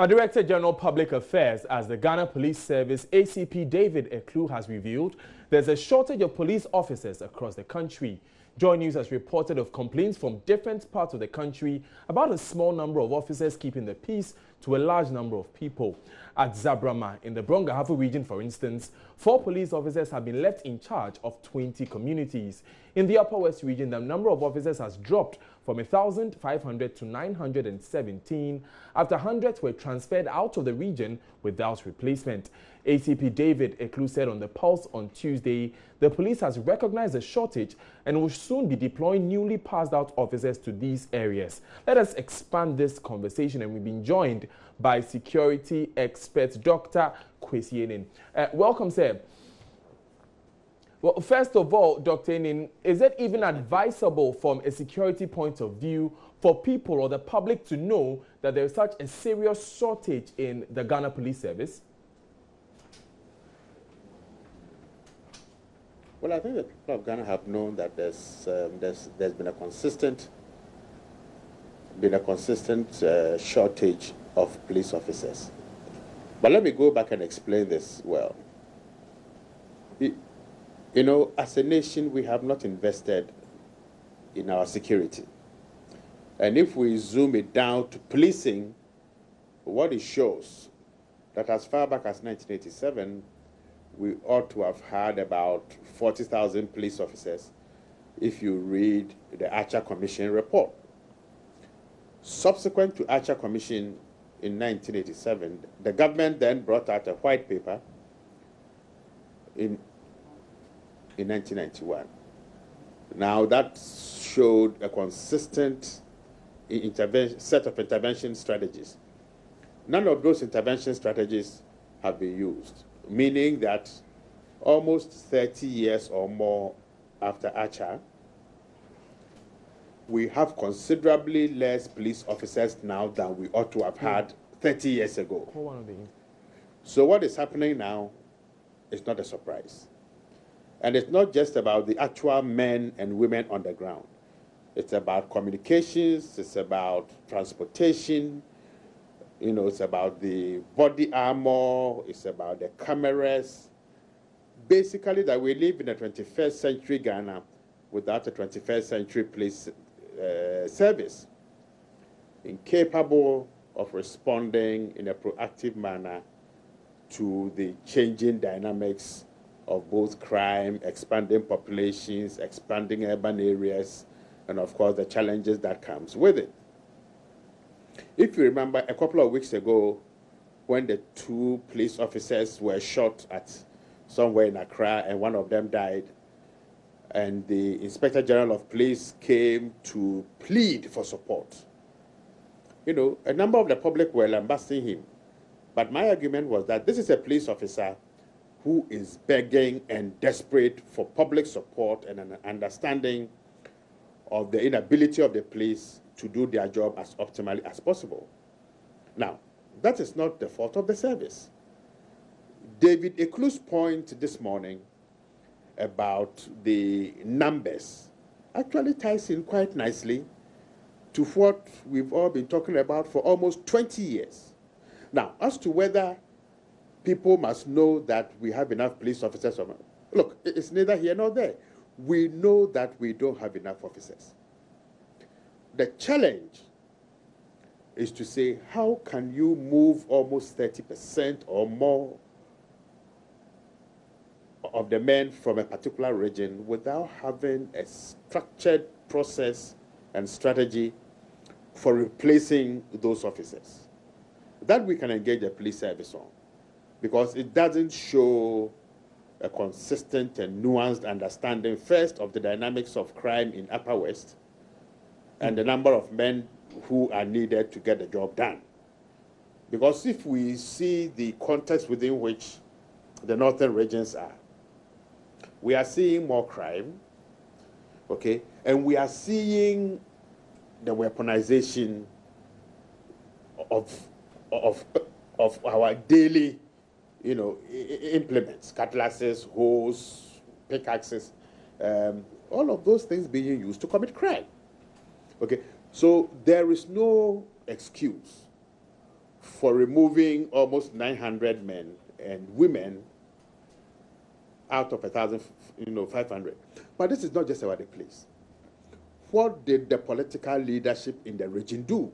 Our Director General Public Affairs as the Ghana Police Service, ACP David Eklu, has revealed there's a shortage of police officers across the country. Joy News has reported of complaints from different parts of the country about a small number of officers keeping the peace to a large number of people. At Zabrama, in the Brong-Ahafo region, for instance, 4 police officers have been left in charge of 20 communities. In the Upper West region, the number of officers has dropped from 1,500 to 917 after hundreds were transferred out of the region without replacement. ACP David Eklu said on The Pulse on Tuesday, the police has recognized the shortage and will soon be deploying newly passed out officers to these areas. Let us expand this conversation, and we've been joined by security expert Dr. Kwesi Enin. Welcome, sir. Well, first of all, Dr. Enin, is it even advisable from a security point of view for people or the public to know that there is such a serious shortage in the Ghana Police Service? Well, I think the people of Ghana have known that there's been a consistent shortage of police officers. But let me go back and explain this well. You know, as a nation, we have not invested in our security. And if we zoom it down to policing, what it shows that as far back as 1987, we ought to have had about 40,000 police officers if you read the Archer Commission report. Subsequent to Archer Commission in 1987, the government then brought out a white paper in 1991. Now that showed a consistent set of intervention strategies. None of those intervention strategies have been used, meaning that almost 30 years or more after Archer, we have considerably less police officers now than we ought to have had 30 years ago. So what is happening now is not a surprise. And it's not just about the actual men and women on the ground. It's about communications, it's about transportation, you know, it's about the body armor, it's about the cameras. Basically, that we live in a 21st century Ghana without a 21st century police service, incapable of responding in a proactive manner to the changing dynamics of both crime, expanding populations, expanding urban areas, and of course the challenges that comes with it. If you remember, a couple of weeks ago, when the 2 police officers were shot at somewhere in Accra and one of them died, and the Inspector General of Police came to plead for support. You know, a number of the public were lambasting him. But my argument was that this is a police officer who is begging and desperate for public support and an understanding of the inability of the police to do their job as optimally as possible. Now, that is not the fault of the service. David Eklu's point this morning about the numbers actually ties in quite nicely to what we've all been talking about for almost 20 years. Now, as to whether people must know that we have enough police officers, look, it's neither here nor there. We know that we don't have enough officers. The challenge is to say, how can you move almost 30% or more of the men from a particular region without having a structured process and strategy for replacing those officers? That we can engage a police service on, because it doesn't show a consistent and nuanced understanding, first, of the dynamics of crime in Upper West and the number of men who are needed to get the job done. Because if we see the context within which the northern regions are, we are seeing more crime, okay, and we are seeing the weaponization of our daily, you know, implements, cutlasses, hoes, pickaxes, all of those things being used to commit crime. Okay, so there is no excuse for removing almost 900 men and women out of 1,500. But this is not just about the police. What did the political leadership in the region do?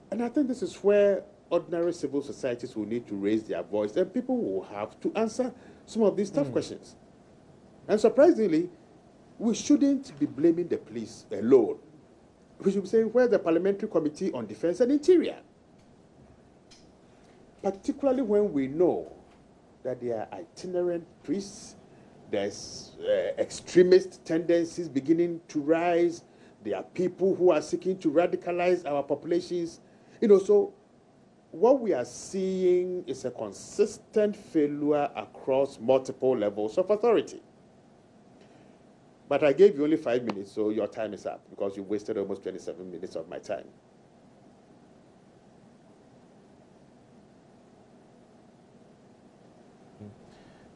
And I think this is where ordinary civil societies will need to raise their voice, and people will have to answer some of these tough questions. And surprisingly, we shouldn't be blaming the police alone. We should be saying, where's the Parliamentary Committee on Defense and Interior? Particularly when we know that there are itinerant priests, there's extremist tendencies beginning to rise, there are people who are seeking to radicalize our populations. So what we are seeing is a consistent failure across multiple levels of authority. But I gave you only 5 minutes, so your time is up because you wasted almost 27 minutes of my time.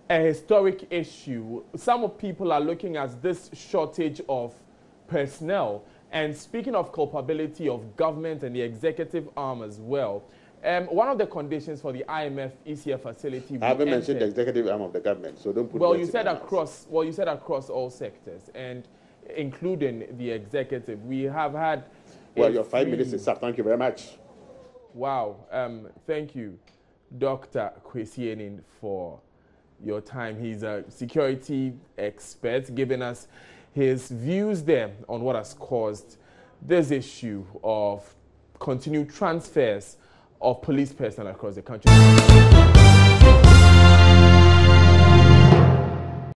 A historic issue. Some people are looking at this shortage of personnel. And speaking of culpability of government and the executive arm as well, one of the conditions for the IMF ECF facility. I haven't mentioned the executive arm of the government, so don't put. Well, you said across. Well, you said across all sectors, and including the executive. We have had. Well, your 5 minutes is up. Thank you very much. Wow. Thank you, Dr. Kwesi Enin, for your time. He's a security expert, giving us his views there on what has caused this issue of continued transfers of police personnel across the country.